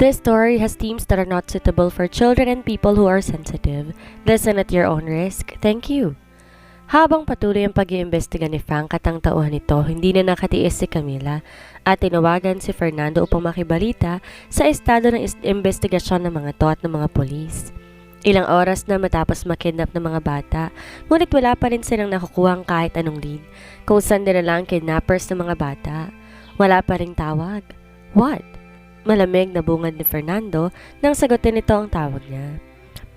This story has themes that are not suitable for children and people who are sensitive. Listen at your own risk. Thank you. Habang patuloy ang pag-iimbestiga ni Frank at ang tauhan nito, hindi na nakatiis si Camila at tinawagan si Fernando upang makibalita sa estado ng investigasyon ng mga to at ng mga polis. Ilang oras na matapos makidnap ng mga bata, ngunit wala pa rin silang nakukuhang kahit anong lead kung saan dinala ang kidnappers ng mga bata. Wala pa ring tawag. What? Malamig na bungad ni Fernando nang sagutin nito ang tawag niya.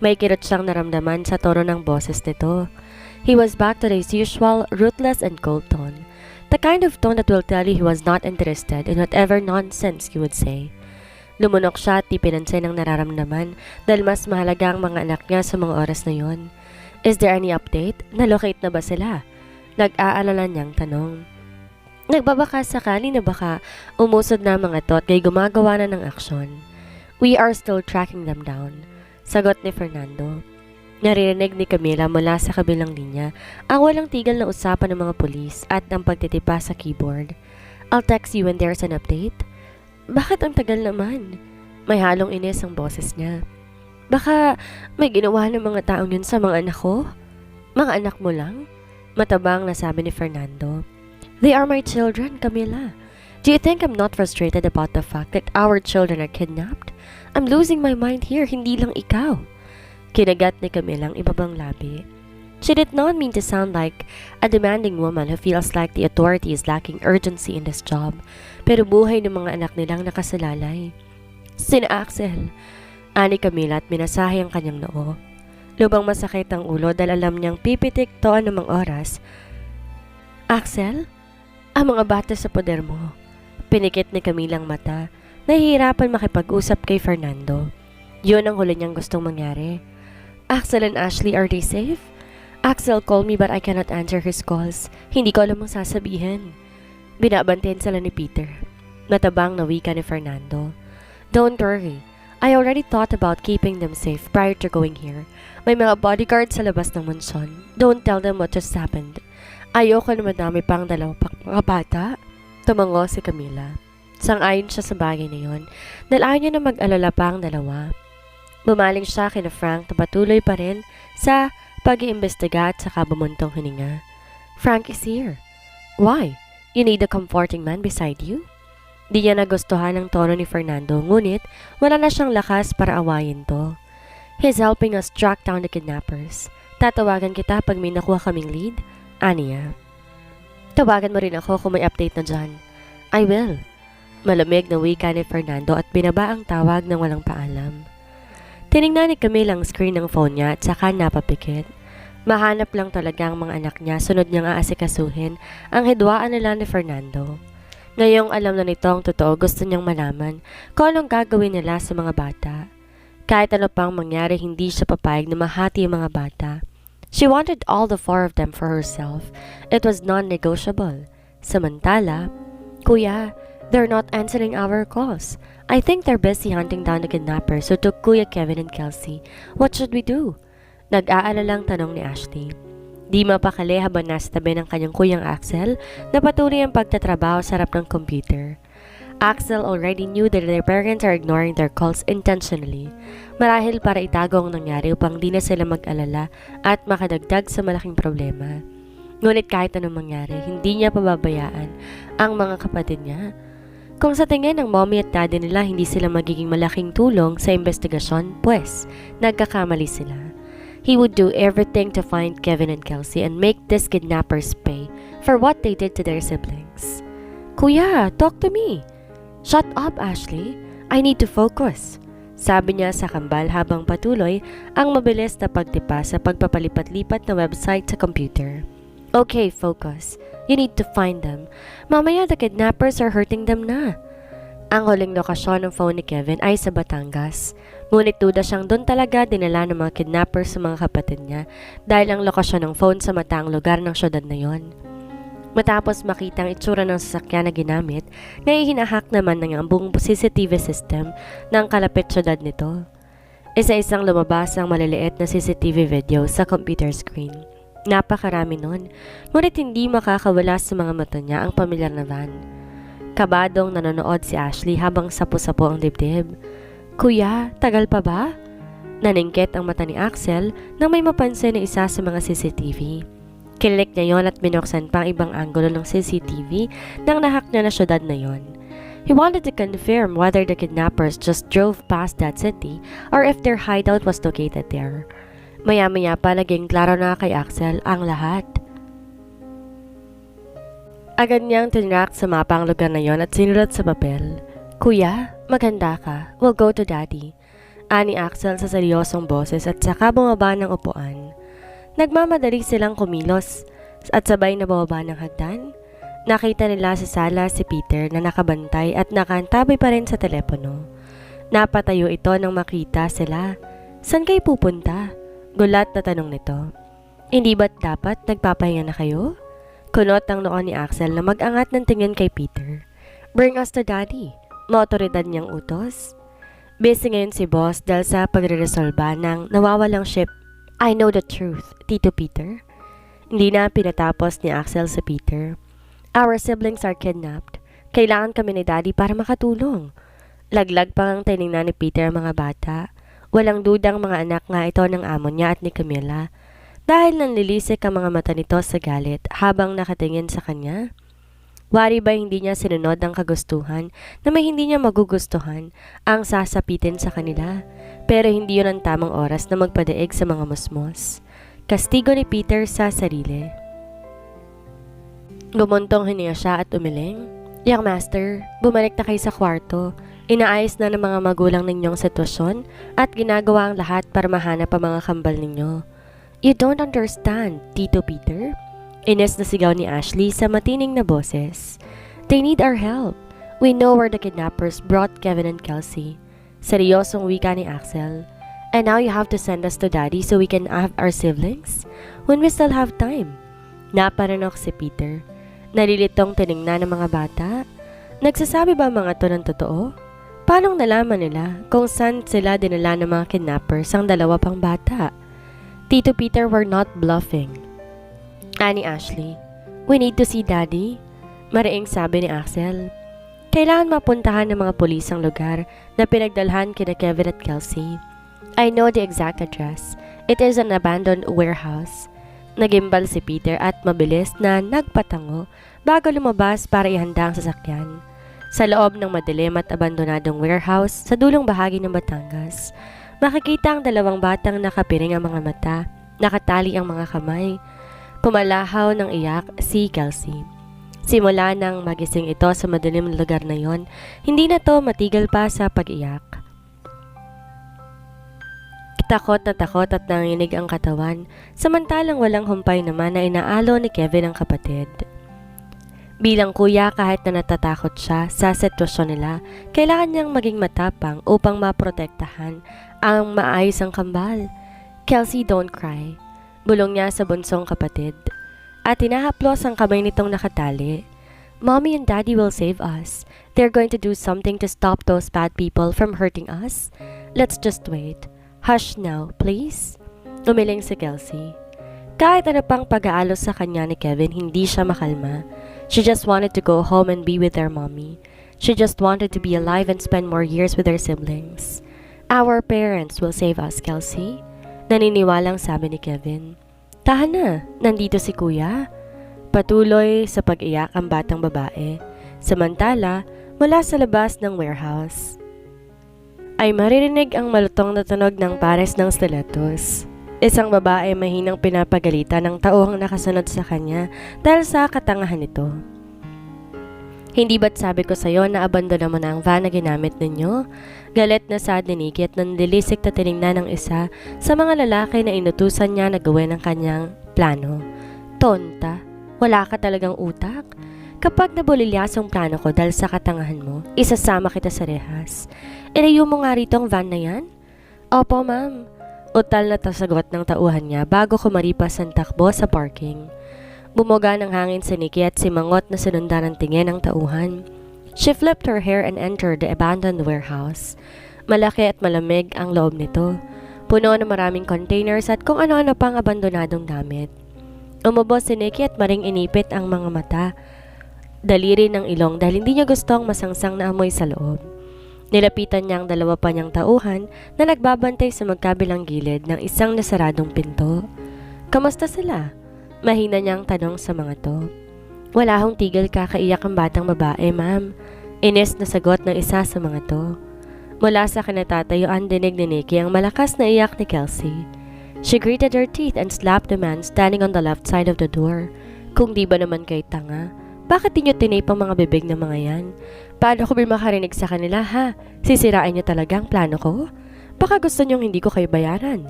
May kirot siyang naramdaman sa tono ng boses nito. He was back to his usual ruthless and cold tone. The kind of tone that will tell you he was not interested in whatever nonsense you would say. Lumunok siya at di pinansin ang nararamdaman dahil mas mahalaga ang mga anak niya sa mga oras na yon. Is there any update? Nalocate na ba sila? Nag-aalala niyang tanong. Nagbabaka sakali na baka umusod na mga to at kay gumagawa na ng aksyon. We are still tracking them down. Sagot ni Fernando. Naririnig ni Camila mula sa kabilang linya ang walang tigil na usapan ng mga pulis at ang pagtitipa sa keyboard. I'll text you when there's an update. Bakit ang tagal naman? May halong inis ang boses niya. Baka may ginawa ng mga taong yun sa mga anak ko? Mga anak mo lang? Matabang na sabi ni Fernando. They are my children, Camila. Do you think I'm not frustrated about the fact that our children are kidnapped? I'm losing my mind here, hindi lang ikaw. Kinagat ni Camila ang ibabang labi. She did not mean to sound like a demanding woman who feels like the authority is lacking urgency in this job, pero buhay ng mga anak nilang nakasalalay. Sina Axel, ani Camila at minasahe ang kanyang noo. Lubang masakit ang ulo dahil alam niyang pipitik to anumang oras. Axel? Ang mga bata sa poder mo. Pinikit ni Camila ang mata, nahihirapan makipag-usap kay Fernando. Yun ang huli niyang gustong mangyari. Axel and Ashley, are they safe? Axel called me but I cannot answer his calls. Hindi ko alam ang sasabihin. Binabantayan sila ni Peter. Natabang na wika ni Fernando. Don't worry. I already thought about keeping them safe prior to going here. May mga bodyguards sa labas ng mansyon. Don't tell them what just happened. Ayoko na madami pang dalawa pang mga bata. Tumango si Camila. Sang-ayon siya sa bagay na yon dahil ayaw niya na mag-alala pa ang dalawa. Bumaling siya kina Frank na patuloy pa rin sa pag-iimbestiga at saka bumuntong hininga. Frank is here. Why? You need a comforting man beside you? Di niya nagustuhan ang tono ni Fernando, ngunit wala na siyang lakas para awayin to. He's helping us track down the kidnappers. Tatawagan kita pag may nakuha kaming lead, aniya. Tawagan mo rin ako kung may update na dyan. I will. Malamig na wika ni Fernando at binaba ang tawag ng walang paalam. Tinignan ni Camila ang screen ng phone niya at saka napapikit. Mahanap lang talaga ang mga anak niya, sunod niyang aasikasuhin ang hidwaan nila ni Fernando. Ngayong alam na nito ang totoo, gusto niyang malaman kung anong gagawin nila sa mga bata. Kahit ano pang mangyari, hindi siya papayag na mahati ang mga bata. She wanted all the four of them for herself. It was non-negotiable. Samantala, Kuya, they're not answering our calls. I think they're busy hunting down the kidnappers who took Kuya Kevin and Kelsey. What should we do? Nag-aalalang tanong ni Ashley. Di mapakali habang nasa tabi ng kanyang kuyang Axel na patuloy ang pagtatrabaho sa harap ng computer. Axel already knew that their parents are ignoring their calls intentionally. Marahil para itago ang nangyari upang di na sila mag-alala at makadagdag sa malaking problema. Ngunit kahit anong mangyari, hindi niya pababayaan ang mga kapatid niya. Kung sa tingin ng mommy at daddy nila hindi sila magiging malaking tulong sa investigasyon, pues, nagkakamali sila. He would do everything to find Kevin and Kelsey and make these kidnappers pay for what they did to their siblings. Kuya, talk to me. Shut up, Ashley. I need to focus. Sabi niya sa kambal habang patuloy ang mabilis na pagtipa sa pagpapalipat-lipat na website sa computer. Okay, focus. You need to find them. Mamaya the kidnappers are hurting them na. Ang huling lokasyon ng phone ni Kevin ay sa Batangas. Ngunit duda siyang doon talaga dinala ng mga kidnappers sa mga kapatid niya dahil ang lokasyon ng phone sa mataang lugar ng syudad na yon. Matapos makita ang itsura ng sasakyan na ginamit, hinahak naman ng ang buong CCTV system ng kalapit syudad nito. Isa-isang lumabas ang maliliit na CCTV video sa computer screen. Napakarami nun, ngunit hindi makakawala sa mga mata niya ang pamilyar na van. Kabadong nanonood si Ashley habang sapo-sapo ang dibdib. Kuya, tagal pa ba? Naningkit ang mata ni Axel nang may mapansin na isa sa mga CCTV. Kinilik niya yon at binuksan pa ang ibang anggulo ng CCTV nang nahak niya na syudad na yon. He wanted to confirm whether the kidnappers just drove past that city or if their hideout was located there. Maya-maya pa naging klaro na kay Axel ang lahat. Agad niyang tinrack sa mapa ang lugar na yon at sinulat sa papel. Kuya, maganda ka. We'll go to Daddy. Ani Axel sa seryosong boses at saka bumaba ng upuan. Nagmamadali silang kumilos at sabay na bumaba ng hagdan. Nakita nila sa sala si Peter na nakabantay at nakaantabay pa rin sa telepono. Napatayo ito nang makita sila. San kayo pupunta? Gulat na tanong nito. Hindi ba't dapat nagpapahinga na kayo? Kunot ang noon ni Axel na mag-angat ng tingin kay Peter. Bring us to Daddy. Maotoridad niyang utos. Busy ngayon si boss dahil sa pagre-resolba ng nawawalang ship. I know the truth, Tito Peter. Hindi na pinatapos ni Axel sa Peter. Our siblings are kidnapped. Kailangan kami ni Daddy para makatulong. Laglag pa ang tiningnan ni Peter ang mga bata. Walang dudang mga anak nga ito ng amo niya at ni Camilla. Dahil nanlilisik ang mga mata nito sa galit habang nakatingin sa kanya. Wari ba hindi niya sinunod ang kagustuhan na may hindi niya magugustuhan ang sasapitin sa kanila? Pero hindi yun ang tamang oras na magpadaig sa mga musmos. Kastigo ni Peter sa sarili. Gumuntong hiniya siya at umiling. Young master, bumalik na kayo sa kwarto. Inaayos na ng mga magulang ninyong sitwasyon at ginagawa ang lahat para mahanap ang mga kambal ninyo. You don't understand, Tito Peter. Ines na sigaw ni Ashley sa matining na boses. They need our help. We know where the kidnappers brought Kevin and Kelsey. Seryosong wika ni Axel. And now you have to send us to Daddy so we can have our siblings? When we still have time. Naparanok si Peter. Nalilitong tiningnan ng mga bata. Nagsasabi ba mga to ng totoo? Paanong nalaman nila kung saan sila dinala ng mga kidnappers ang dalawa pang bata? Tito Peter, we're not bluffing. Ani Ashley, we need to see Daddy. Mariing sabi ni Axel. Kailangan mapuntahan ng mga pulis ang lugar na pinagdalhan kina Kevin at Kelsey. I know the exact address. It is an abandoned warehouse. Nagimbal si Peter at mabilis na nagpatango bago lumabas para ihanda ang sasakyan. Sa loob ng madilim at abandonadong warehouse sa dulong bahagi ng Batangas, makikita ang dalawang batang nakapiring ang mga mata, nakatali ang mga kamay. Pumalahaw ng iyak si Kelsey. Simula nang magising ito sa madilim na lugar na yon, hindi na to matigil pa sa pag-iyak. Takot at nanginig ang katawan, samantalang walang humpay naman na inaalo ni Kevin ang kapatid. Bilang kuya, kahit na natatakot siya sa sitwasyon nila, kailangan niyang maging matapang upang maprotektahan ang maayos ang kambal. Kelsey, don't cry. Bulong niya sa bunsong kapatid. At tinahaplos ang kamay nitong nakatali. Mommy and Daddy will save us. They're going to do something to stop those bad people from hurting us. Let's just wait. Hush now, please. Umiling si Kelsey. Kahit ano pang pag-aalos sa kanya ni Kevin, hindi siya makalma. She just wanted to go home and be with their mommy. She just wanted to be alive and spend more years with her siblings. Our parents will save us, Kelsey. Naniniwalang sabi ni Kevin. Tahan na, nandito si kuya. Patuloy sa pag-iyak ang batang babae. Samantala, mula sa labas ng warehouse, ay maririnig ang malutong na tunog ng pares ng stilettos. Isang babae mahinang pinapagalitan ng taong nakasunod sa kanya dahil sa katangahan nito. Hindi ba't sabi ko sa'yo na abandona mo na ang van na ginamit ninyo? Galit na sa dinigit nang nilisik na tinignan ng isa sa mga lalaki na inutusan niya na gawin ang kanyang plano. Tonta, wala ka talagang utak? Kapag nabulilyaso ang plano ko dahil sa katangahan mo, isasama kita sa rehas. Ilayo mo nga rito ang van na yan? Opo, ma'am. Utal na sagot ng tauhan niya bago kumaripas ang takbo sa parking. Bumuga ng hangin sa Nikki at simangot na sinundan ng tingin ng tauhan. She flipped her hair and entered the abandoned warehouse. Malaki at malamig ang loob nito. Puno ng maraming containers at kung ano-ano pang abandonadong damit. Umubos si Nikki at maring inipit ang mga mata. Daliri ng ilong dahil hindi niya gustong masangsang na amoy sa loob. Nilapitan niya ang dalawa pa niyang tauhan na nagbabantay sa magkabilang gilid ng isang nasaradong pinto. Kamusta sila? Mahina niyang tanong sa mga to. Wala hong tigil kakaiyak ang batang babae, ma'am. Ines na sagot ng isa sa mga to. Mula sa kinatatayuan dinig ni Nikki ang malakas na iyak ni Kelsey. She gritted her teeth and slapped the man standing on the left side of the door. Kung di ba naman kay tanga, bakit di nyo tinape ang mga bibig ng mga yan? Paano ko ba makarinig sa kanila ha? Sisirain nyo talaga ang plano ko? Baka gusto nyong hindi ko kayo bayaran.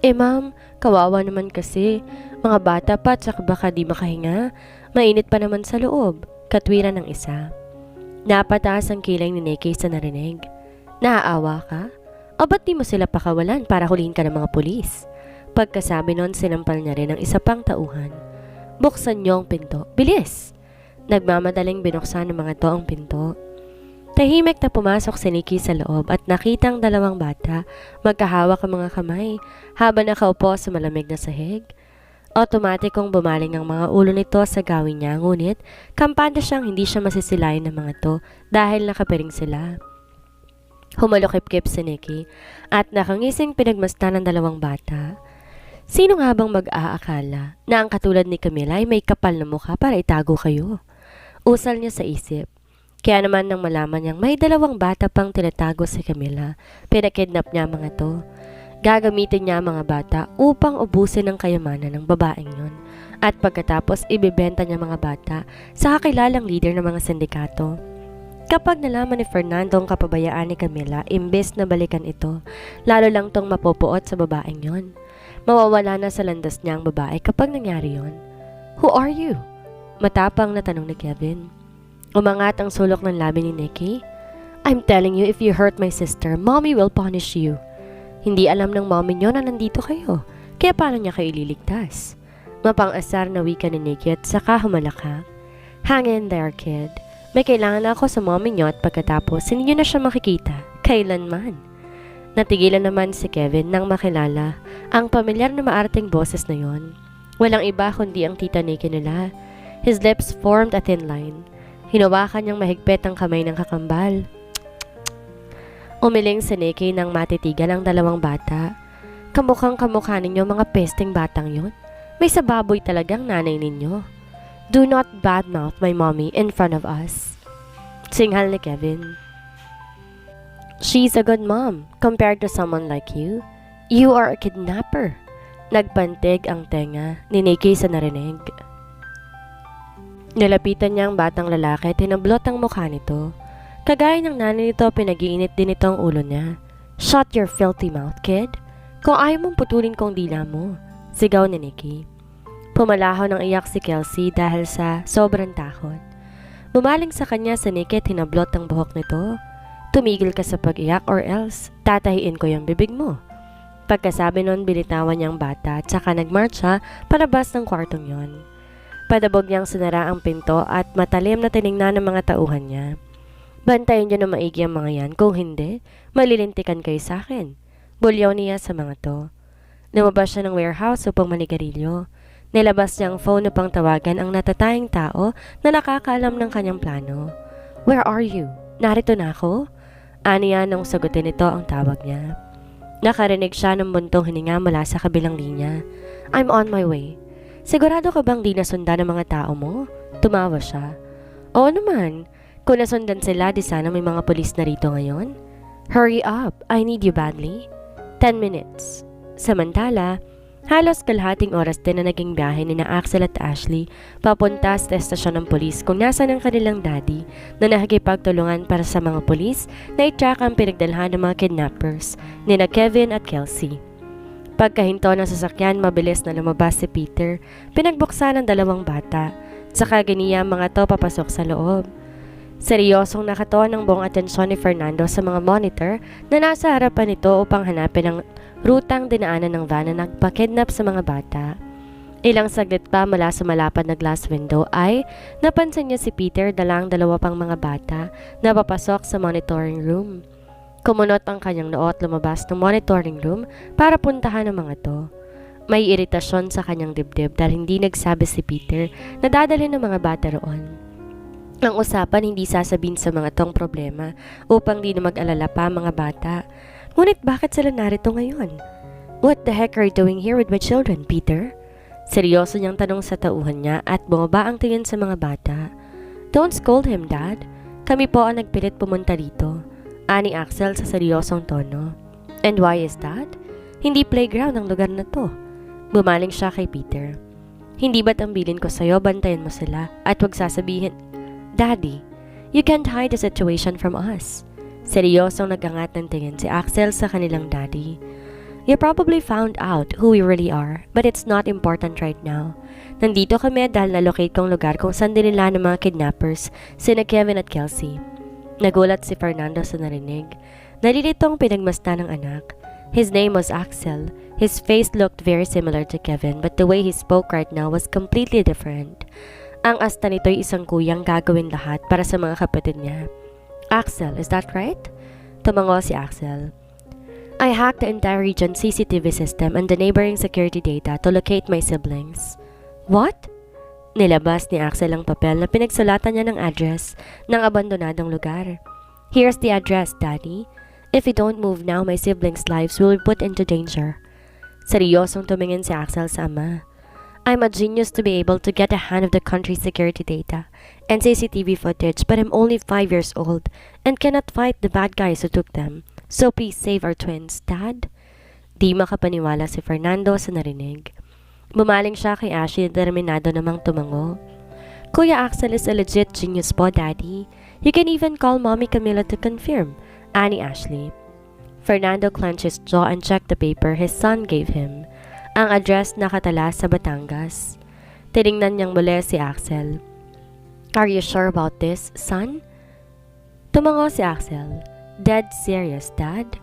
Ma'am, kawawa naman kasi. Mga bata pa at saka baka di makahinga. Mainit pa naman sa loob. Katwiran ng isa. Napataas ang kilay ni Nikki sa narinig. Naaawa ka? O ba't di mo sila pakawalan para hulihin ka ng mga pulis? Pagkasabi nun, sinampal niya rin ang isa pang tauhan. Buksan niyo ang pinto. Bilis! Nagmamadaling binuksan ng mga to ang pinto. Tahimik na pumasok si Nikki sa loob at nakitang dalawang bata magkahawak ang mga kamay habang nakaupo sa malamig na sahig. Otomatikong bumaling ang mga ulo nito sa gawin niya, ngunit kampante siyang hindi siya masisilayan ng mga to dahil nakapiring sila. Humalukip-kip si Nikki at nakangising pinagmasdan ng dalawang bata. Sino nga bang mag-aakala na ang katulad ni Camila ay may kapal na mukha para itago kayo? Usal niya sa isip. Kaya naman nang malaman niyang may dalawang bata pang tinatago si Camila, pinakidnap niya ang mga to. Gagamitin niya ang mga bata upang ubusin ang kayamanan ng babaeng yun. At pagkatapos ibibenta niya mga bata sa kakilalang leader ng mga sindikato. Kapag nalaman ni Fernando ang kapabayaan ni Camila, imbes na balikan ito, lalo lang tong mapupuot sa babaeng yon. Mawawala na sa landas niya ang babae kapag nangyari yon. Who are you? Matapang na tanong ni Kevin. Umangat ang sulok ng labi ni Nikki. I'm telling you, if you hurt my sister, mommy will punish you. Hindi alam ng mommy niyo na nandito kayo, kaya paano niya kayo ililigtas? Mapang-asar na wika ni Nikki at saka humalakak. Hang in there, kid. May kailangan ako sa mommy niyo at pagkatapos hindi niyo na siya makikita. Kailanman. Natigilan naman si Kevin nang makilala ang pamilyar na maarting boses na yon. Walang iba kundi ang tita Nikki nila. His lips formed a thin line. Hinawakan niyang mahigpit ang kamay ng kakambal. Umiling si Nikki nang matitigan ang dalawang bata. Kamukhang kamukha ninyo mga pesting batang yon. May sababoy talagang nanay ninyo. Do not badmouth my mommy in front of us. Singhal ni Kevin. She's a good mom compared to someone like you. You are a kidnapper. Nagpantig ang tenga ni Nikki sa narinig. Nilapitan niya ang batang lalaki at hinablot ang mukha nito. Kagaya ng nanay nito, pinag-iinit din ito ang ulo niya. Shut your filthy mouth, kid. Kung ayaw mong putulin kong dila mo, sigaw ni Nikki. Pumalaho ng iyak si Kelsey dahil sa sobrang takot. Bumaling sa kanya si Nikki at hinablot ang buhok nito. Tumigil ka sa pag-iyak or else tatahiin ko yung bibig mo. Pagkasabi nun, binitawan niyang bata at saka nagmarcha palabas ng kwartong yon. Padabog niyang sinara ang pinto at matalim na tiningnan ng mga tauhan niya. Bantayin niyo na maigi ang mga yan, kung hindi, malilintikan kayo sa akin. Bulyaw niya sa mga to. Lumabas siya ng warehouse upang manigarilyo. Nilabas niya ang phone upang tawagan ang natatayang tao na nakakaalam ng kanyang plano. Where are you? Narito na ako? Aniya nung sagutin nito ang tawag niya. Nakarinig siya ng buntong hininga mula sa kabilang linya. I'm on my way. Sigurado ka bang di nasundan ng mga tao mo? Tumawa siya. Oo naman. Kung nasundan sila, di sana may mga polis na rito ngayon. Hurry up. I need you badly. 10 minutes. Samantala, halos kalahating oras din na naging biyahe ni na Axel at Ashley papunta sa estasyon ng polis kung nasan ang kanilang daddy na nakikipagtulungan para sa mga polis na i-track ang pinagdalhan ng mga kidnappers ni na Kevin at Kelsey. Pagkahinto ng sasakyan, mabilis na lumabas si Peter, pinagbuksan ng dalawang bata, saka ganiya ang mga to papasok sa loob. Seryosong nakatuon ang buong atensyon ni Fernando sa mga monitor na nasa harapan nito upang hanapin ang rutang dinaanan ng van na nagpakidnap sa mga bata. Ilang saglit pa mula sa malapad na glass window ay napansin niya si Peter dalang dalawa pang mga bata na papasok sa monitoring room. Kumunot ang kanyang noo at lumabas ng monitoring room para puntahan ang mga to. May iritasyon sa kanyang dibdib dahil hindi nagsabi si Peter na dadalhin ng mga bata roon. Ang usapan hindi sasabihin sa mga tong problema upang di na mag-alala pa mga bata. Ngunit bakit sila narito ngayon? What the heck are you doing here with my children, Peter? Seryoso niyang tanong sa tauhan niya at bumaba ang tingin sa mga bata. Don't scold him, Dad. Kami po ang nagpilit pumunta dito. Ani Axel sa seryosong tono. And why is that? Hindi playground ang lugar na to. Bumaling siya kay Peter. Hindi ba't ang bilin ko sa'yo, bantayan mo sila at wag sasabihin, Daddy, you can't hide the situation from us. Seryosong nagangat ng tingin si Axel sa kanilang daddy. You probably found out who we really are, but it's not important right now. Nandito kami dahil nalocate kong lugar kung saan dinila ng mga kidnappers, sina Kevin at Kelsey. Nagulat si Fernando sa narinig. Nalilitong pinagmasdan ng anak. His name was Axel. His face looked very similar to Kevin, but the way he spoke right now was completely different. Ang asta nito'y isang kuyang gagawin lahat para sa mga kapatid niya. Axel, is that right? Tumango si Axel. I hacked the entire region's CCTV system and the neighboring security data to locate my siblings. What? Nilabas ni Axel ang papel na pinagsulatan niya ng address ng abandonadong lugar. Here's the address, Daddy. If we don't move now, my siblings' lives will be put into danger. Seryosong tumingin si Axel sa ama. I'm a genius to be able to get a hand of the country's security data and CCTV footage, but I'm only 5 years old and cannot fight the bad guys who took them. So please save our twins, Dad. Di makapaniwala si Fernando sa narinig. Bumaling siya kay Ashley na determinado namang tumango. Kuya Axel is a legit genius po, Daddy. You can even call Mommy Camila to confirm, ani Ashley. Fernando clenched his jaw and checked the paper his son gave him. Ang address nakatala sa Batangas. Tiningnan niyang muli si Axel. Are you sure about this, son? Tumango si Axel. Dead serious, Dad?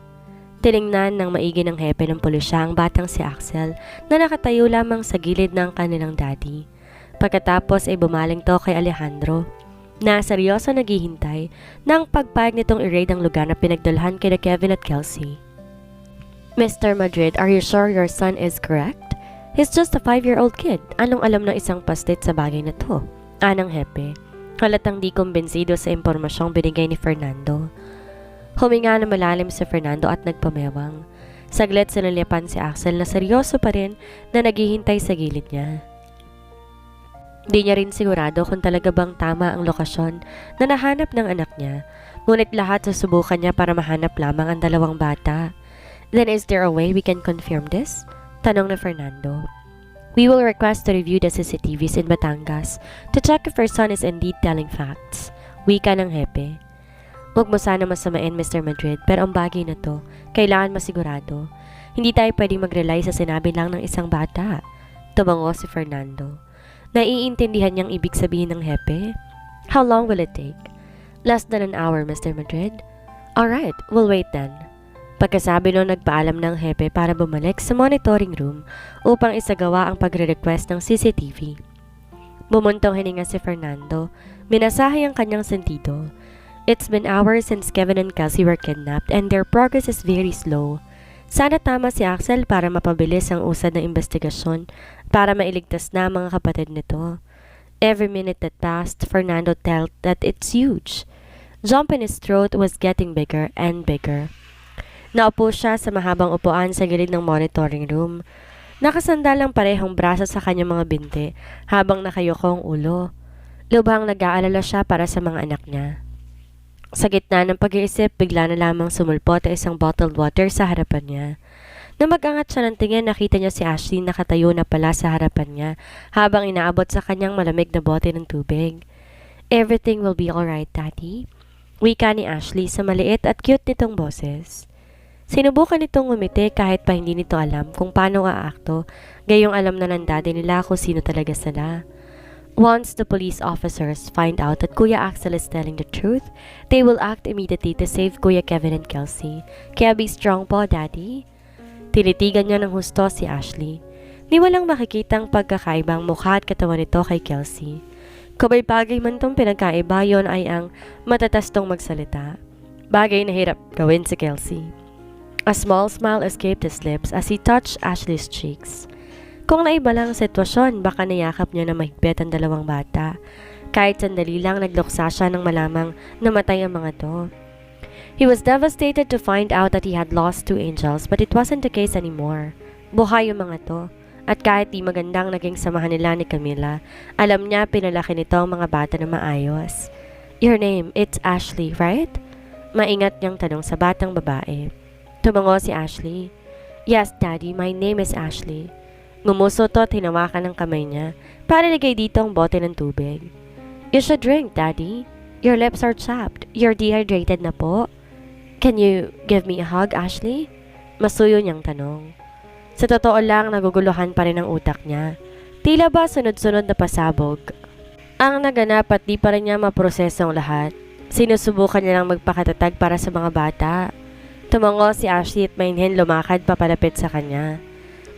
Tiningnan ng maigi ng hepe ng pulisya ang batang si Axel na nakatayo lamang sa gilid ng kanilang daddy. Pagkatapos ay bumaling to kay Alejandro na seryoso naghihintay ng pagpayag nitong i-raid ang lugar na pinagdalhan kina Kevin at Kelsey. Mr. Madrid, are you sure your son is correct? He's just a 5-year-old kid. Anong alam ng isang pastit sa bagay na to? Anang hepe. Halatang di kumbinsido sa impormasyong binigay ni Fernando. Huminga na malalim si Fernando at nagpamewang. Saglit sinalipan si Axel na seryoso pa rin na naghihintay sa gilid niya. Di niya rin sigurado kung talaga bang tama ang lokasyon na nahanap ng anak niya, ngunit lahat susubukan niya para mahanap lamang ang dalawang bata. Then is there a way we can confirm this? Tanong na Fernando. We will request to review the CCTVs in Batangas to check if our son is indeed telling facts. Wika ng hepe. Huwag mo sana masamain, Mr. Madrid, pero ang bagay na to, kailangan masigurado. Hindi tayo pwedeng mag-rely sa sinabi lang ng isang bata. Tumango si Fernando. Naiintindihan niyang ibig sabihin ng hepe. How long will it take? Less than an hour, Mr. Madrid. Alright, we'll wait then. Pagkasabi nun, nagpaalam ng hepe para bumalik sa monitoring room upang isagawa ang pagre-request ng CCTV. Bumuntong hininga si Fernando. Minasahe ang kanyang sentido. It's been hours since Kevin and Kelsey were kidnapped and their progress is very slow. Sana tama si Axel para mapabilis ang usad ng investigasyon para mailigtas na ang mga kapatid nito. Every minute that passed, Fernando felt that it's huge. Jump in his throat was getting bigger and bigger. Naupo siya sa mahabang upuan sa gilid ng monitoring room. Nakasandal ang parehong braso sa kanyang mga binti habang nakayoko ang ulo. Lubhang nag-aalala siya para sa mga anak niya. Sa gitna ng pag-iisip, bigla na lamang sumulpot ang isang bottled water sa harapan niya. Nang mag-angat siya ng tingin, nakita niya si Ashley nakatayo na pala sa harapan niya habang inaabot sa kanyang malamig na bote ng tubig. Everything will be alright, Daddy. Wika ni Ashley sa maliit at cute nitong boses. Sinubukan nitong ngumiti kahit pa hindi nito alam kung paano aakto, gayong alam na ng daddy nila kung sino talaga sila. Once the police officers find out that Kuya Axel is telling the truth, they will act immediately to save Kuya Kevin and Kelsey. Kaya be strong po, Daddy. Tinitigan niya ng husto si Ashley. Ni walang makikitang pagkakaibang mukha at katawan nito kay Kelsey. Kabay bagay man tong pinagkaiba, yon ay ang matatastong magsalita. Bagay na hirap gawin si Kelsey. A small smile escaped his lips as he touched Ashley's cheeks. Kung naiba lang ang sitwasyon, baka niyakap niya na mahigpit ang dalawang bata. Kahit sandali lang nagluksa siya nang malamang namatay ang mga to. He was devastated to find out that he had lost 2 angels, but it wasn't the case anymore. Buhay yung mga to. At kahit di magandang naging samahan nila ni Camila, alam niya pinalaki nito ang mga bata na maayos. Your name, it's Ashley, right? Maingat niyang tanong sa batang babae. Tumango si Ashley. Yes, Daddy, my name is Ashley. Ngumuso to at hinawakan ng kamay niya para ligay dito ang bote ng tubig. You should drink, Daddy. Your lips are chapped. You're dehydrated na po. Can you give me a hug, Ashley? Masuyo niyang tanong. Sa totoo lang, naguguluhan pa rin ang utak niya. Tila ba sunod-sunod na pasabog? Ang naganap at di pa rin niya maproseso ang lahat. Sinusubukan niya lang magpakatatag para sa mga bata. Tumango si Ashley at mainhin lumakad papalapit sa kanya.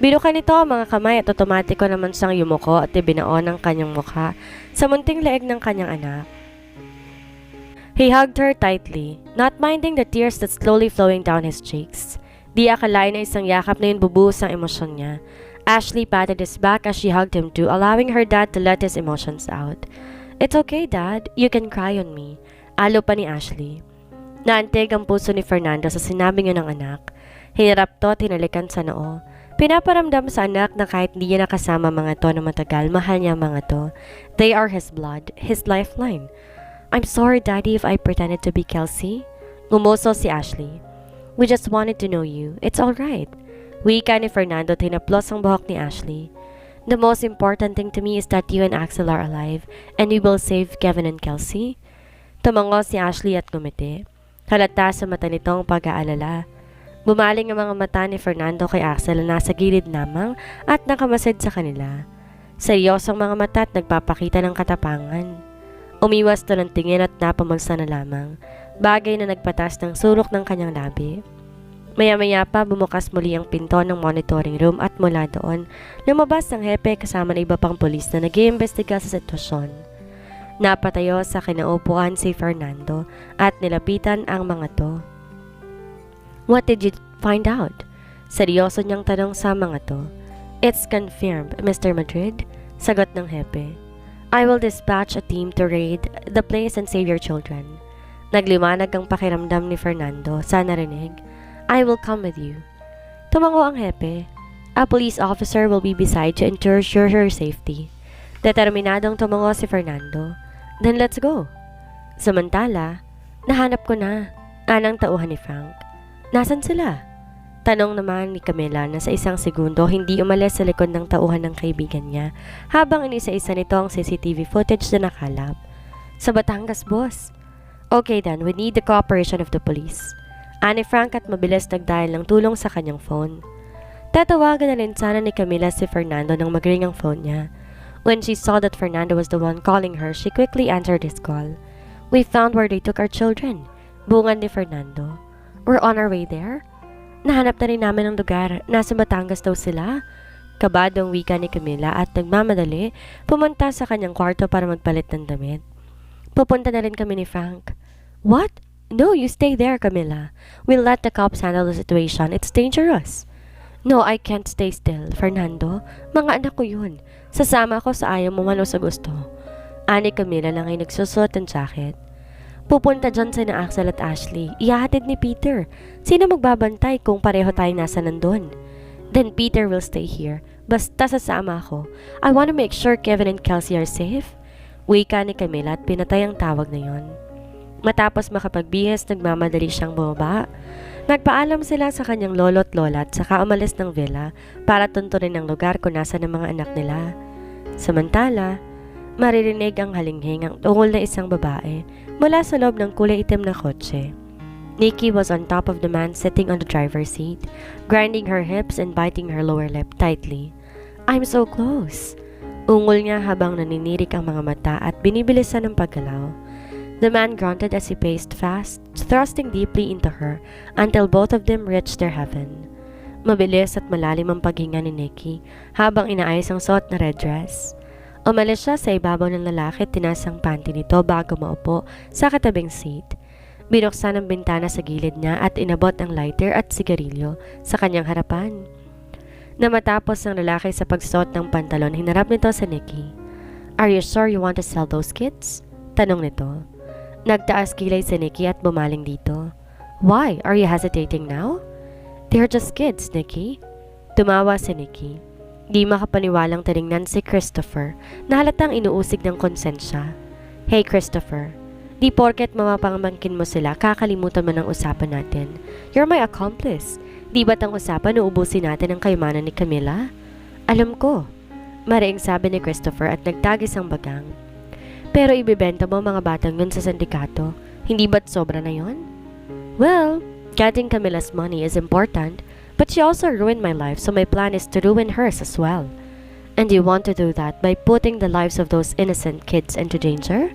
Binukan nito ang mga kamay at otomatiko naman siyang yumuko at ibinaon ang kanyang mukha sa munting leeg ng kanyang anak. He hugged her tightly, not minding the tears that slowly flowing down his cheeks. Di akalain na isang yakap na yun bubuhos ang emosyon niya. Ashley patted his back as she hugged him too, allowing her dad to let his emotions out. It's okay, Dad. You can cry on me. Alo pa ni Ashley. Naantig ang puso ni Fernando sa sinabing yun ng anak. Hinarap to at hinalikan sa noo. Pinaparamdam sa anak na kahit hindi niya nakasama mga to na matagal, mahal niya mga to. They are his blood, his lifeline. I'm sorry, Daddy, if I pretended to be Kelsey. Ngumuso si Ashley. We just wanted to know you. It's alright. Wika ni Fernando at hinaplos ang buhok ni Ashley. The most important thing to me is that you and Axel are alive and we will save Kevin and Kelsey. Tumango si Ashley at ngumiti. Halata sa mata nitong pag-aalala. Bumaling ang mga mata ni Fernando kay Axel na nasa gilid lamang at nakamasid sa kanila. Seryosong mga mata at nagpapakita ng katapangan. Umiwas to ng tingin at napamagsa na lamang, bagay na nagpatas ng sulok ng kanyang labi. Maya-maya pa bumukas muli ang pinto ng monitoring room at mula doon, lumabas ang hepe kasama ng iba pang pulis na nag-iimbestiga sa sitwasyon. Napatayo sa kinaupuan si Fernando at nilapitan ang mga to. What did you find out? Seryoso niyang tanong sa mga to. It's confirmed, Mr. Madrid, sagot ng hepe. I will dispatch a team to raid the place and save your children. Nagliwanag ang pakiramdam ni Fernando sa narinig. I will come with you. Tumango ang hepe. A police officer will be beside you and to ensure her safety. Determinadong tumango si Fernando. Then let's go. Samantala, nahanap ko na. Anang tauhan ni Frank. Nasaan sila? Tanong naman ni Camila na sa isang segundo hindi umalis sa likod ng tauhan ng kaibigan niya habang inisa-isa nito ang CCTV footage na nakalap. Sa Batangas, boss. Okay then, we need the cooperation of the police. Ani Frank at mabilis nagdial ng tulong sa kanyang phone. Tatawagan na rin sana ni Camila si Fernando nang mag-ring ang phone niya. When she saw that Fernando was the one calling her, she quickly answered his call. We found where they took our children. Bungad ni Fernando. We're on our way there? Nahanap na rin namin ang lugar. Nasa Batangas daw sila. Kabadong wika ni Camila at nagmamadali, pumunta sa kanyang kwarto para magpalit ng damit. Pupunta na rin kami ni Frank. What? No, you stay there, Camila. We'll let the cops handle the situation. It's dangerous. No, I can't stay still, Fernando. Mga anak ko yun. Sasama ako sa ayaw mo man o sa gusto. Ani Camila lang ay nagsusot ng jacket. Pupunta dyan sa na Axel at Ashley. Ihahatid ni Peter. Sino magbabantay kung pareho tayo nasa nandun? Then Peter will stay here. Basta sasama ako. I want to make sure Kevin and Kelsey are safe. Wika ni Camila at pinatay ang tawag na yon. Matapos makapagbihis, nagmamadali siyang bumaba. Nagpaalam sila sa kanyang lolo at lola at saka umalis ng villa para tuntunin ang lugar kung nasa ng mga anak nila. Samantala, maririnig ang halinghing ang tungol na isang babae mula sa loob ng kulay itim na kotse. Nikki was on top of the man sitting on the driver's seat, grinding her hips and biting her lower lip tightly. I'm so close. Ungol niya habang naninirik ang mga mata at binibilisan ng paggalaw. The man grunted as he paced fast, thrusting deeply into her until both of them reached their heaven. Mabilis at malalim ang paghinga ni Nikki habang inaayos ang suot na red dress. Umalis siya sa ibabaw ng lalaki at tinasang panty nito bago maupo sa katabing seat. Binuksan ang bintana sa gilid niya at inabot ang lighter at sigarilyo sa kanyang harapan. Na matapos ng lalaki sa pagsuot ng pantalon, hinarap nito sa Nikki. Are you sure you want to sell those kids? Tanong nito. Nagtaas kilay si Nikki at bumaling dito. Why? Are you hesitating now? They're just kids, Nikki. Tumawa si Nikki. Di makapaniwalang tiningnan si Christopher na halatang inuusig ng konsensya. Hey Christopher, di porket mamapangmangkin mo sila kakalimutan mo ng usapan natin. You're my accomplice. Di ba't ang usapan na ubusin natin ang kayamanan ni Camila? Alam ko. Mariing sabi ni Christopher at nagtagis ang bagang. Pero ibibenta mo mga batang yun sa sindikato. Hindi ba't sobra na yon? Well, getting Camila's money is important, but she also ruined my life, so my plan is to ruin hers as well. And you want to do that by putting the lives of those innocent kids into danger?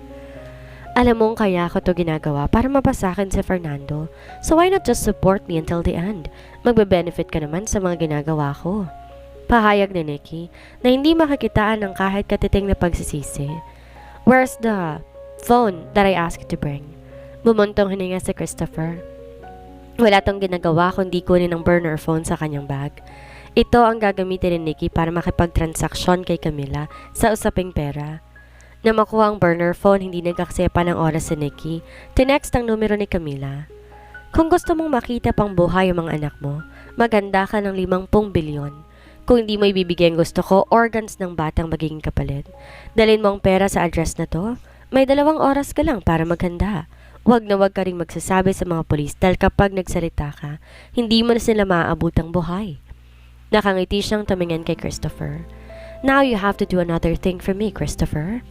Alam mong kaya ko to ginagawa para mapasakin si Fernando, so why not just support me until the end? Magbe-benefit ka naman sa mga ginagawa ko. Pahayag ni Nikki na hindi makakitaan ng kahit katiting na pagsisisi. Where's the phone that I asked you to bring? Bumuntong hininga si Christopher. Wala tong ginagawa kundi kunin ang burner phone sa kanyang bag. Ito ang gagamitin ni Nikki para makipagtransaksyon kay Camila sa usaping pera. Na makuha ang burner phone, hindi nagkaksepa ng oras si Nikki. Tinext ang numero ni Camila. Kung gusto mong makita pang buhay ang mga anak mo, maganda ka ng 50 bilyon. Kung hindi mo ibibigay ang gusto ko, organs ng batang magiging kapalit. Dalhin mo ang pera sa address na to. May 2 oras ka lang para maghanda. Huwag na huwag ka ring magsasabi sa mga polis dahil kapag nagsalita ka, hindi mo na sila maaabot ang buhay. Nakangiti siyang tumingin kay Christopher. Now you have to do another thing for me, Christopher.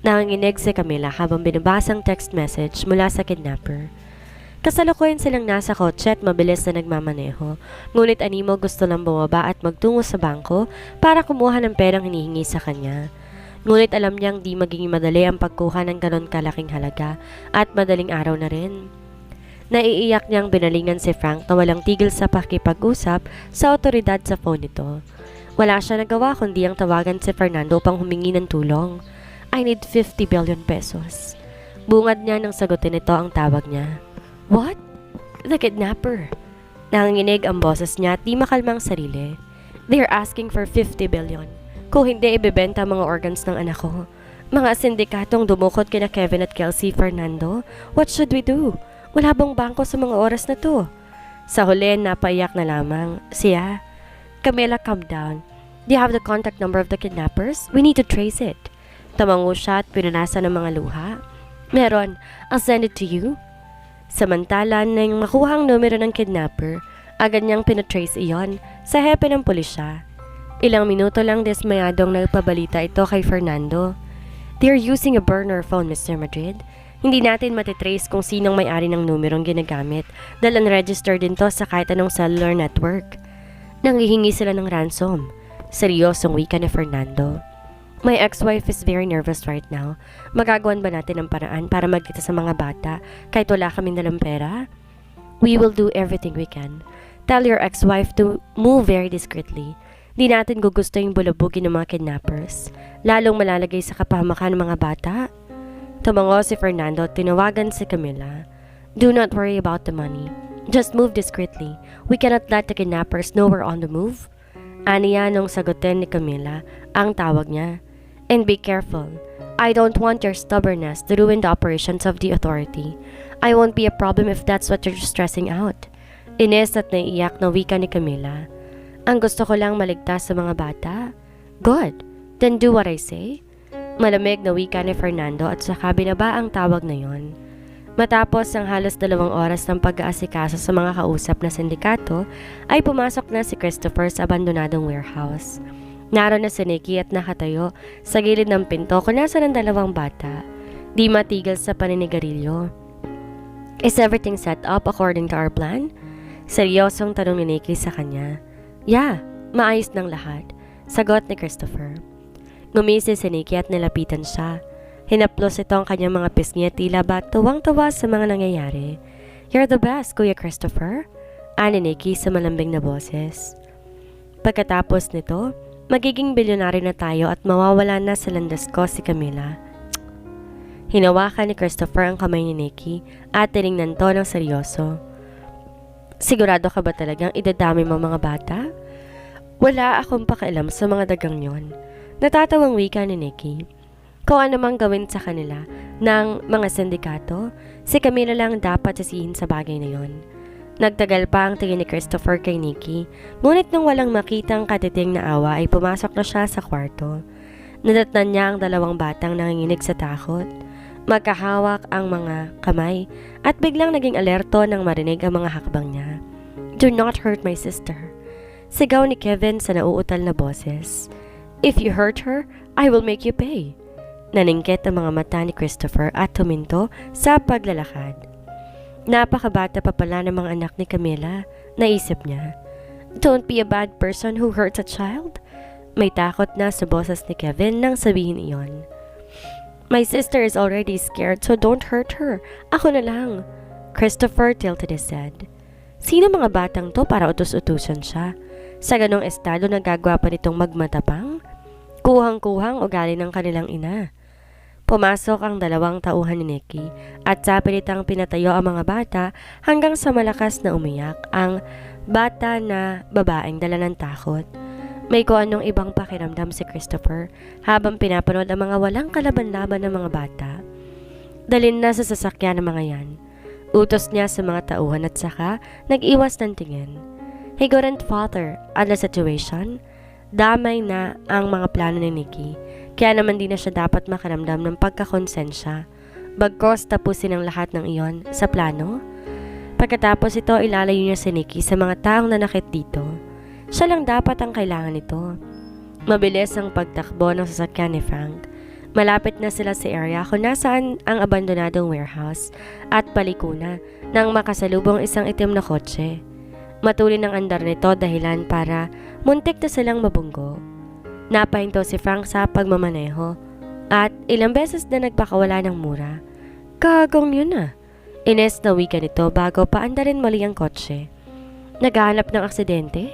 Nanginginig si Camila habang binabasang text message mula sa kidnapper. Kasalukuyan silang nasa kotse at mabilis na nagmamaneho, ngunit animo gusto lang bumaba at magtungo sa bangko para kumuha ng perang hinihingi sa kanya. Ngunit alam niyang di magiging madali ang pagkuha ng ganon kalaking halaga at madaling araw na rin. Naiiyak niyang binalingan si Frank na walang tigil sa pakipag-usap sa otoridad sa phone nito. Wala siya nagawa kundi ang tawagan si Fernando upang humingi ng tulong. I need 50 billion pesos. Bungad niya nang sagutin nito ang tawag niya. What? The kidnapper. Nanginginig ang boses niya at di makalmang sarili. They're asking for 50 billion. Kung hindi ibebenta ang mga organs ng anak ko. Mga sindikatong dumukot kina Kevin at Kelsey Fernando. What should we do? Wala bang bangko sa mga oras na to? Sa huli, napaiyak na lamang. Siya, Camila, calm down. Do you have the contact number of the kidnappers? We need to trace it. Tamango siya at pinunasa ng mga luha. Meron. I'll send it to you. Samantala, nang makuha ang numero ng kidnapper, agad niyang pinatrace iyon sa hepe ng pulisya. Ilang minuto lang desmayadong nagpabalita ito kay Fernando. They're using a burner phone, Mr. Madrid. Hindi natin matitrace kung sinong may-ari ng numerong ginagamit dahil unregistered din to sa kahit anong cellular network. Nanghihingi sila ng ransom. Seryosong wika ni Fernando. My ex-wife is very nervous right now. Magagawan ba natin ang paraan para magkita sa mga bata kahit wala kaming dalang pera? We will do everything we can. Tell your ex-wife to move very discreetly. Di natin gugusto yung bulabugin ng mga kidnappers, lalong malalagay sa kapahamakan ng mga bata. Tumango si Fernando at tinawagan si Camila. Do not worry about the money. Just move discreetly. We cannot let the kidnappers know we're on the move. Aniya nung sagutin ni Camila ang tawag niya. And be careful. I don't want your stubbornness to ruin the operations of the authority. I won't be a problem if that's what you're stressing out. Ines at naiiyak na wika ni Camila. Ang gusto ko lang maligtas sa mga bata. Good. Then do what I say. Malamig na wika ni Fernando at saka binaba ang tawag na yon. Matapos ang halos 2 oras ng pag-aasikaso sa mga kausap na sindikato, ay pumasok na si Christopher sa abandonadong warehouse. Naroon na si Nikki at nakatayo sa gilid ng pinto kung nasaan ang 2 bata. Di matigil sa paninigarilyo. Is everything set up according to our plan? Seryosong tanong ni Nikki sa kanya. Yeah, maayos ng lahat. Sagot ni Christopher. Ngumisi si Nikki at nilapitan siya. Hinaplos ito ang kanyang mga pisngi at tila ba tuwang-tuwa sa mga nangyayari. You're the best, Kuya Christopher. Ani Nikki sa malambing na boses. Pagkatapos nito, magiging bilyonaryo na tayo at mawawala na sa landas ko si Camila. Hinawakan ni Christopher ang kamay ni Nikki at tiningnan to ng seryoso. Sigurado ka ba talagang idadami mo mga bata? Wala akong pakialam sa mga dagang yon. Natatawang wika ni Nikki. Kung ano mang gawin sa kanila ng mga sindikato, si Camila lang dapat sisihin sa bagay na yon. Nagtagal pa ang tingin ni Christopher kay Nikki, ngunit nung walang makitang katiting na awa ay pumasok na siya sa kwarto. Nadatnan niya ang dalawang batang nanginginig sa takot. Magkahawak ang mga kamay at biglang naging alerto nang marinig ang mga hakbang niya. "Do not hurt my sister," sigaw ni Kevin sa nauutal na boses. "If you hurt her, I will make you pay." Naningkit ang mga mata ni Christopher at tuminto sa paglalakad. Napakabata pa pala ng mga anak ni Camila, naisip niya. "Don't be a bad person who hurts a child." May takot na sa boses ni Kevin nang sabihin iyon. "My sister is already scared, so don't hurt her. Ako na lang." Christopher tilted his head. Sino mga batang to para utos-utusan siya? Sa ganong estado nagagawa pa nitong magmatapang? Kuhang-kuhang ugali ng kanilang ina. Pumasok ang dalawang tauhan ni Nikki at sa pilitang pinatayo ang mga bata hanggang sa malakas na umiyak ang bata na babaeng dala ng takot. May kung anong ibang pakiramdam si Christopher habang pinapanood ang mga walang kalaban-laban ng mga bata. Dalhin na sa sasakyan ng mga yan. Utos niya sa mga tauhan at saka nag-iwas ng tingin. He couldn't father on the situation. Damay na ang mga plano ni Nikki. Kaya naman di na siya dapat makaramdam ng pagkakonsensya. Bagkos tapusin ang lahat ng iyon sa plano. Pagkatapos ito, ilalayo niya si Nikki sa mga taong nanakit dito. Siya lang dapat ang kailangan nito. Mabilis ang pagtakbo ng sasakyan ni Frank. Malapit na sila sa area kung nasaan ang abandonadong warehouse at paliko na nang makasalubong isang itim na kotse. Matulin ang andar nito dahilan para muntik na silang mabunggo. Napahinto si Frank sa pagmamaneho at ilang beses na nagpakawala ng mura. Kagong yun na. Ines na wika nito bago paandarin muli ang kotse. Naghahanap ng aksidente?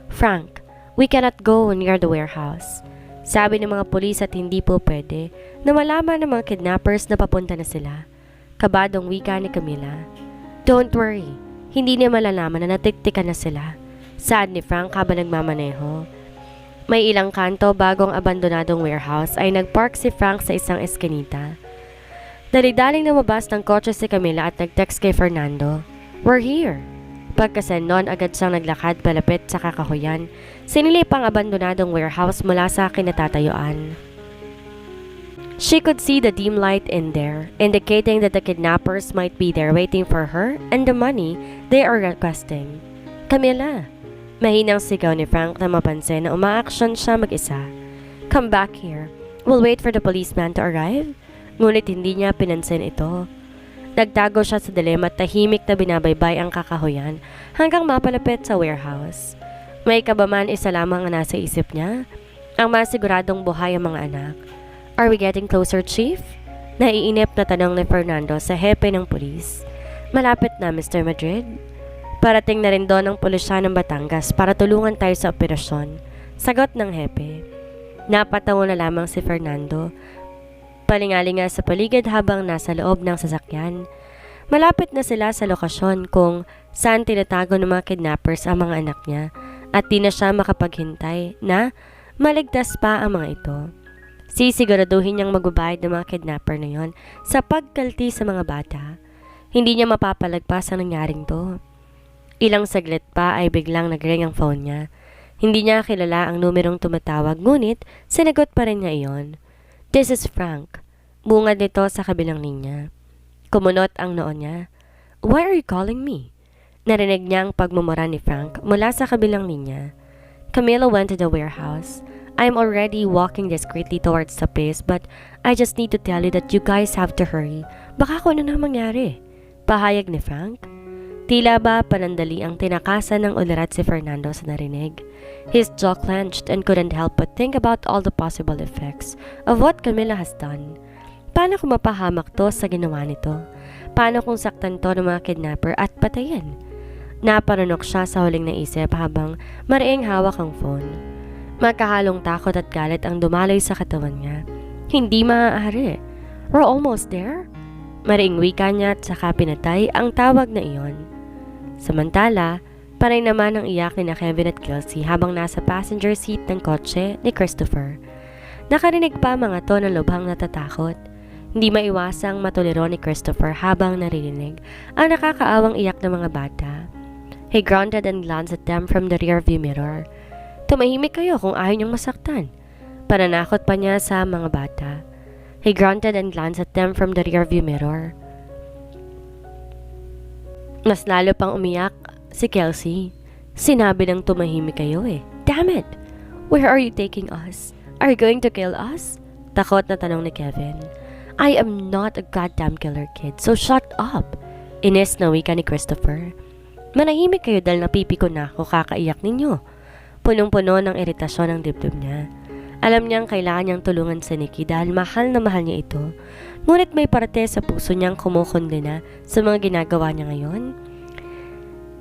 "Frank, we cannot go near the warehouse." Sabi ng mga pulis at hindi po pwede na malaman ng mga kidnappers na papunta na sila. Kabadong wika ni Camila. "Don't worry, hindi niya malalaman na natiktikan na sila." Saad ni Frank habang nagmamaneho. May ilang kanto bagong abandonadong warehouse ay nagpark si Frank sa isang eskinita. Dali-daling lumabas ng kotse si Camila at nag-text kay Fernando. "We're here." Pagkasend nun, agad siyang naglakad palapit sa kakahuyan. Sinilip ang abandonadong warehouse mula sa kinatatayuan. She could see the dim light in there, indicating that the kidnappers might be there waiting for her and the money they are requesting. "Camila!" Mahinang sigaw ni Frank na mapansin na umaaksyon siya mag-isa. "Come back here. We'll wait for the policeman to arrive." Ngunit hindi niya pinansin ito. Nagtago siya sa dilim at tahimik na binabaybay ang kakahuyan hanggang mapalapit sa warehouse. May kabaman isa lamang ang nasa isip niya, ang masiguradong buhay ang mga anak. "Are we getting closer, Chief?" Naiinip na tanong ni Fernando sa hepe ng pulis. "Malapit na, Mr. Madrid." Parating na rin doon ang pulisya ng Batangas para tulungan tayo sa operasyon. Sagot ng hepe. Napatawa na lamang si Fernando. Palingalinga sa paligid habang nasa loob ng sasakyan. Malapit na sila sa lokasyon kung saan tinatago ng mga kidnappers ang mga anak niya at di na siya makapaghintay na maligtas pa ang mga ito. Sisiguraduhin niyang magbabayad ng mga kidnapper na yon sa pagkalti sa mga bata. Hindi niya mapapalagpas ang nangyaring to. Ilang saglit pa ay biglang nag-ring ang phone niya. Hindi niya kilala ang numerong tumatawag ngunit sinagot pa rin niya iyon. "This is Frank." Bungad nito sa kabilang linya. Kumunot ang noo niya. "Why are you calling me?" Narinig niya ang pagmumura ni Frank mula sa kabilang linya. Camila went to the warehouse. "I'm already walking discreetly towards the place but I just need to tell you that you guys have to hurry. Baka kung ano na mangyari." Pahayag ni Frank. Tila ba panandali ang tinakasan ng ulirat si Fernando sa narinig. His jaw clenched and couldn't help but think about all the possible effects of what Camila has done. Paano kung mapahamak to sa ginawa nito? Paano kung saktan to ng mga kidnapper at patayin? Napanunok siya sa huling naisip habang mariing hawak ang phone. Magkahalong takot at galit ang dumaloy sa katawan niya. Hindi maaari. "We're almost there?" Mariing wika niya at saka pinatay ang tawag na iyon. Samantala, panay naman ang iyak ni na Kevin at Kelsey habang nasa passenger seat ng kotse ni Christopher. Nakarinig pa mga to ng lubhang natatakot. Hindi maiwasang matuliro ni Christopher habang naririnig ang nakakaawang iyak ng mga bata. He grunted and glanced at them from the rearview mirror. Tumahimik kayo kung ayaw niyong masaktan. Pananakot pa niya sa mga bata. He grunted and glanced at them from the rearview mirror. Mas lalo pang umiyak si Kelsey. Sinabi ng tumahimik kayo eh. Damn it! Where are you taking us? Are you going to kill us? Takot na tanong ni Kevin. I am not a goddamn killer kid, so shut up! Inis na wika ni Christopher. Manahimik kayo dahil napipiko na ako kakaiyak ninyo. Punong-puno ng iritasyon ang dibdib niya. Alam niyang kailangan niyang tulungan si Nikki dahil mahal na mahal niya ito. Ngunit may parte sa puso niyang kumukondena sa mga ginagawa niya ngayon.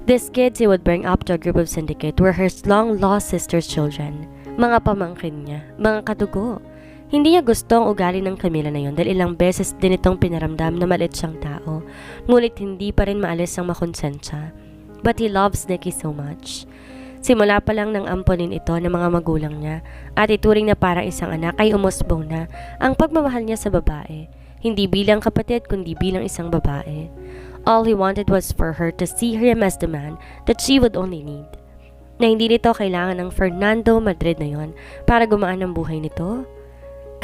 These kids he would bring up to a group of syndicate were her long-lost sister's children. Mga pamangkin niya, mga kadugo. Hindi niya gusto ang ugali ng Camila na yon dahil ilang beses din itong pinaramdam na maliit siyang tao, ngunit hindi pa rin maalis ang makonsensya. But he loves Nikki so much. Simula pa lang nang amponin ito ng mga magulang niya at ituring na parang isang anak ay umusbong na ang pagmamahal niya sa babae, hindi bilang kapatid kundi bilang isang babae. All he wanted was for her to see him as the man that she would only need. Na hindi nito kailangan ng Fernando Madrid na yon para gumaan ang buhay nito.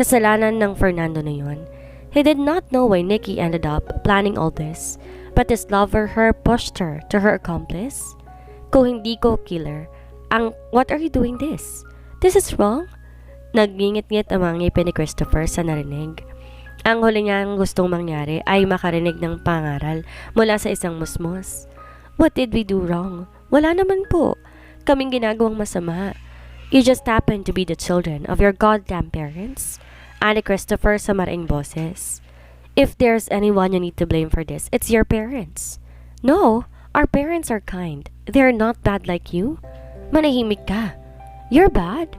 Kasalanan ng Fernando na yon. He did not know why Nikki ended up planning all this, but his love for her pushed her to her accomplice. Kung hindi ko killer, what are you doing this? This is wrong? Nagngingit-ngit ang mga ngipin ni Christopher sa narinig. Ang huli niyang gustong mangyari ay makarinig ng pangaral mula sa isang musmos. What did we do wrong? Wala naman po. Kaming ginagawang masama. You just happen to be the children of your goddamn parents. Ani Christopher sa maring boses. If there's anyone you need to blame for this, it's your parents. No, our parents are kind. They're not bad like you. Manahimik ka. You're bad.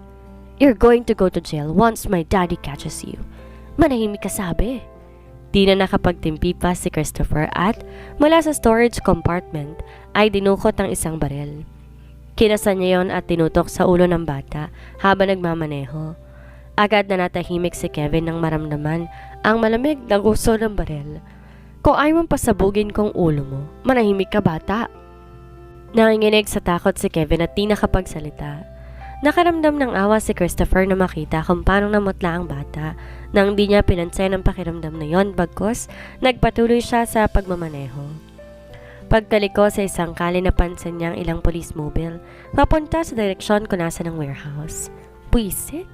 You're going to go to jail once my daddy catches you. Manahimik ka sabi. Di na nakapagtimpi pa si Christopher at mula sa storage compartment ay dinukot ang isang baril. Kinasan niya yon at tinutok sa ulo ng bata habang nagmamaneho. Agad na natahimik si Kevin nang maramdaman ang malamig na gusto ng baril. Kung ayaw mong pasabugin kong ulo mo, manahimik ka bata. Nanginginig sa takot si Kevin at di nakapagsalita. Nakaramdam ng awa si Christopher na makita kung paano namutla ang bata nang di niya pinansin ang pakiramdam na yon bagkos nagpatuloy siya sa pagmamaneho. Pagkaliko sa isang kali napansin niyang ilang police mobile papunta sa direksyon kung nasa ng warehouse. Buisit?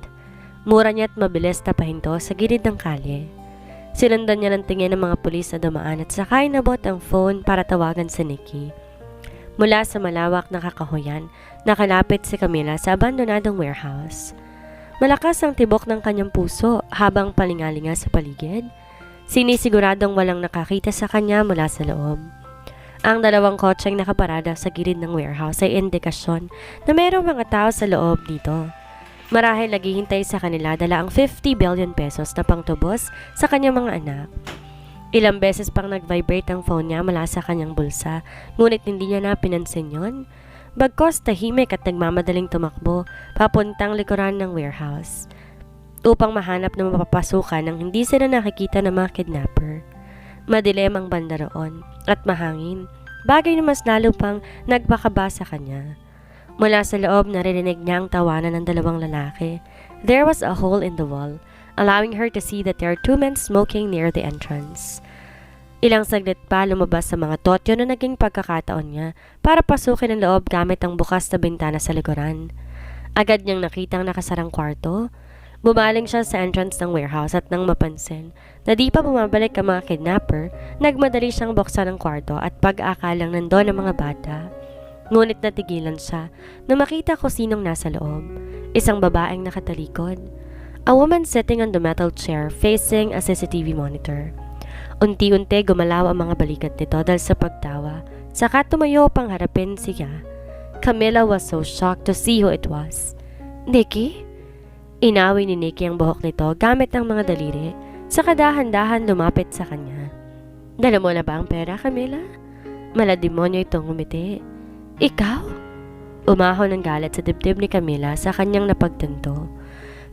Mura niya at mabilis na pahinto sa gilid ng kalye. Sinundan niya ng tingin ng mga pulis na dumaan at saka inabot ang phone para tawagan si Nikki. Mula sa malawak na kakahuyan, nakalapit si Camila sa abandonadong warehouse. Malakas ang tibok ng kanyang puso habang palingalinga sa paligid. Sinisiguradong walang nakakita sa kanya mula sa loob. Ang dalawang kotseng nakaparada sa gilid ng warehouse ay indikasyon na mayroong mga tao sa loob dito. Marahil naghihintay sa kanila dala ang 50 billion pesos na pangtubos sa kanyang mga anak. Ilang beses pang nag-vibrate ang phone niya mula sa kanyang bulsa, ngunit hindi niya na pinansin yon. Bagkos tahimik at nagmamadaling tumakbo papuntang likuran ng warehouse upang mahanap ng mapapasukan nang hindi sila nakikita ng mga kidnapper. Madilim ang banda roon at mahangin, bagay na mas lalo pang nagpakaba sa kanya. Mula sa loob naririnig niya ang tawanan ng dalawang lalaki. There was a hole in the wall, allowing her to see that there are two men smoking near the entrance. Ilang saglit pa lumabas sa mga totyo na naging pagkakataon niya para pasukin ang loob gamit ang bukas na bintana sa likuran. Agad niyang nakitang nakasarang kwarto. Bumaling siya sa entrance ng warehouse at nang mapansin na di pa bumabalik ang mga kidnapper, nagmadali siyang buksan ang kwarto at pag-aakalang nandoon ang mga bata. Ngunit natigilan siya na makita ko sinong nasa loob, isang babaeng nakatalikod. A woman sitting on the metal chair facing a CCTV monitor. Unti-unti gumalaw ang mga balikat nito dahil sa pagtawa, saka tumayo pang harapin siya. Camila was so shocked to see who it was. Nikki? Inawi ni Nikki ang buhok nito gamit ang mga daliri, saka dahan-dahan lumapit sa kanya. Dala mo na ba ang pera, Camila? Malademonyo itong umiti. Ikaw? Umahon ng galit sa dibdib ni Camila sa kanyang napagtanto.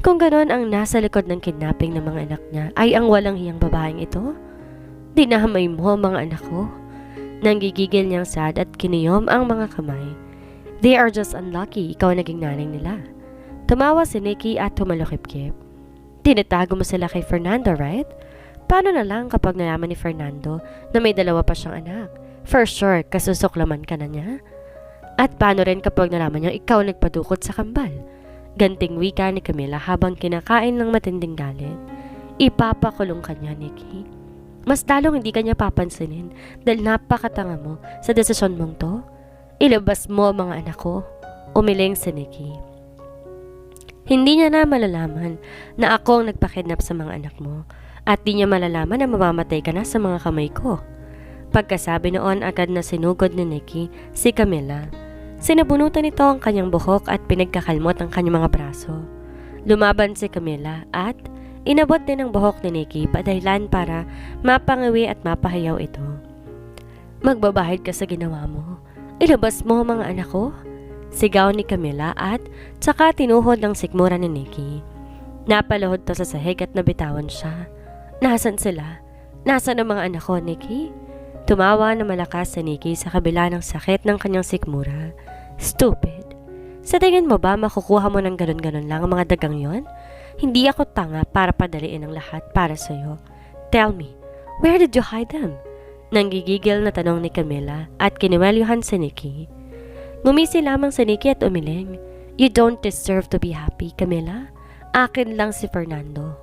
Kung ganon ang nasa likod ng kidnapping ng mga anak niya ay ang walang hiyang babaeng ito, dinahamay mo ang mga anak ko. Nanggigigil niyang sad at kiniyom ang mga kamay. They are just unlucky, ikaw naging nanay nila. Tumawa si Nikki at tumalukip-kip. Tinatago mo sila kay Fernando, right? Paano na lang kapag nalaman ni Fernando na may dalawa pa siyang anak? For sure, kasusuklaman ka na niya. At paano rin kapag nalaman niyang ikaw nagpadukot sa kambal? Ganting wika ni Camila habang kinakain ng matinding galit. Ipapakulong ka niya, Nikki. Mas lalong hindi ka niya papansinin dahil napakatanga mo sa desisyon mong to. Ilabas mo ang mga anak ko. Umiling si Nikki. Hindi niya na malalaman na ako ang nagpakidnap sa mga anak mo at di niya malalaman na mamamatay ka na sa mga kamay ko. Pagkasabi noon agad na sinugod ni Nikki si Camila. Sinabunutan nito ang kanyang buhok at pinagkakalmot ang kanyang mga braso. Lumaban si Camila at inabot din ang buhok ni Nikki padahilan para mapangawi at mapahayaw ito. Magbabahid ka sa ginawa mo. Ilabas mo ang mga anak ko. Sigaw ni Camila at tsaka tinuhod ng sikmura ni Nikki. Napaluhod to sa sahig at nabitawan siya. Nasaan sila? Nasaan ang mga anak ko, Nikki? Tumawa na malakas si Nikki sa kabila ng sakit ng kanyang sikmura. Stupid. Sa tingin mo ba makukuha mo ng ganun-ganun lang ang mga dagang yon? Hindi ako tanga para padaliin ang lahat para sa'yo. Tell me, where did you hide them? Nanggigigil na tanong ni Camila at kiniwelyuhan si Nikki. Ngumisi lamang si Nikki at umiling. You don't deserve to be happy, Camila. Akin lang si Fernando.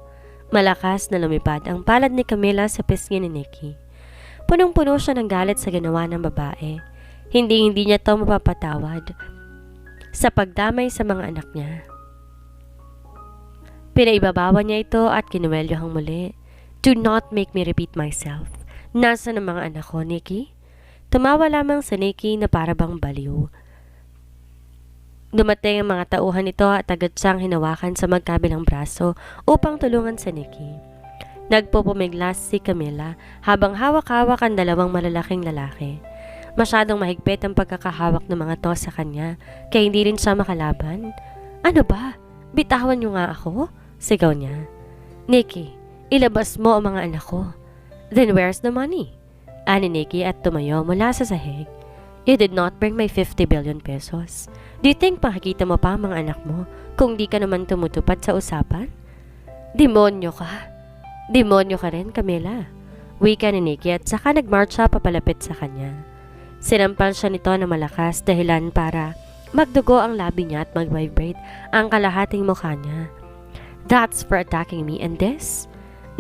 Malakas na lumipad ang palad ni Camila sa pisngi ni Nikki. Punong-puno siya ng galit sa ginawa ng babae. Hindi niya ito mapapatawad sa pagdamay sa mga anak niya. Pinaibabawan niya ito at kinuwelyuhang muli. Do not make me repeat myself. Nasaan ang mga anak ko, Nikki? Tumawa lamang si Nikki na parabang baliw. Dumating ang mga tauhan nito at agad siyang hinawakan sa magkabilang braso upang tulungan si Nikki. Nagpupumiglas si Camila habang hawak-hawak ang dalawang malalaking lalaki. Masyadong mahigpit ang pagkakahawak ng mga to sa kanya kaya hindi rin siya makalaban. Ano ba? Bitawan niyo nga ako? Sigaw niya. Nikki, ilabas mo ang mga anak ko. Then where's the money? Ani Nikki at tumayo mula sa sahig. You did not bring my 50 billion pesos. Do you think makikita mo pa ang mga anak mo kung di ka naman tumutupad sa usapan? Demonyo ka. Demonyo ka rin, Camila. Wika ni Nikki at saka nagmarch siya papalapit sa kanya. Sinampal siya nito na malakas dahilan para magdugo ang labi niya at mag-vibrate ang kalahating mukha niya. That's for attacking me and this?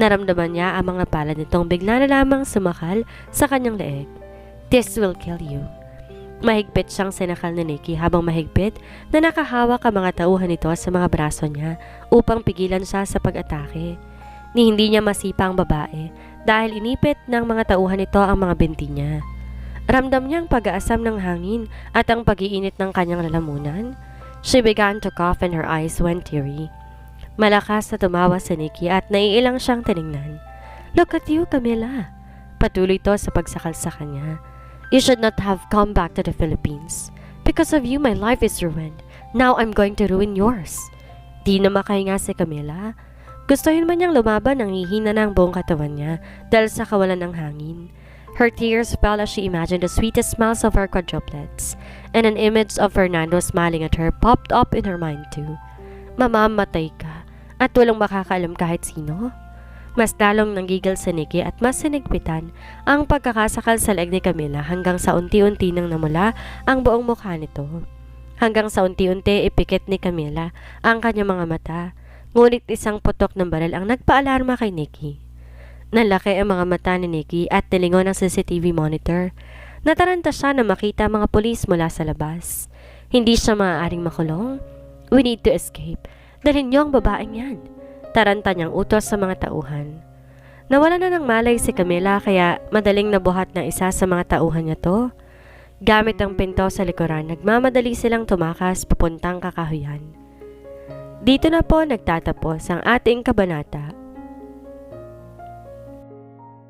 Naramdaman niya ang mga palad nitong bigla na lamang sumakal sa kanyang leeg. This will kill you. Mahigpit siyang sinakal ni Nikki habang mahigpit na nakahawak ang mga tauhan nito sa mga braso niya upang pigilan siya sa pag-atake. Ni hindi niya masipa ang babae dahil inipit ng mga tauhan nito ang mga binti niya. Ramdam niya ang pag-aasam ng hangin at ang pag-iinit ng kanyang lalamunan. She began to cough and her eyes went teary. Malakas na tumawa si Nikki at naiilang siyang tiningnan. Look at you, Camila. Patuloy to sa pagsakal sa kanya. You should not have come back to the Philippines. Because of you, my life is ruined. Now I'm going to ruin yours. Di na makahinga si Camila. Gustuhin man niyang lumaban, nanghihina na ang buong katawan niya dahil sa kawalan ng hangin. Her tears fell as she imagined the sweetest smiles of her quadruplets, and an image of Fernando smiling at her popped up in her mind too. Mamamatay ka, at walang makakaalam kahit sino. Mas lalong nanggigil si Nikki at mas sinigpitan ang pagkakasakal sa leeg ni Camila hanggang sa unti-unti nang namula ang buong mukha nito. Hanggang sa unti-unti ipikit ni Camila ang kanyang mga mata. Ngunit isang putok ng baril ang nagpaalarma kay Nikki. Nalaki ang mga mata ni Nikki at nilingon ang CCTV monitor. Nataranta siya na makita mga pulis mula sa labas. Hindi siya maaaring makulong. We need to escape. Dalhin niyo ang babaeng yan. Taranta niyang utos sa mga tauhan. Nawala na ng malay si Camila kaya madaling nabuhat na isa sa mga tauhan niya to. Gamit ang pinto sa likuran, nagmamadali silang tumakas papuntang kakahuyan. Dito na po nagtatapos ang ating kabanata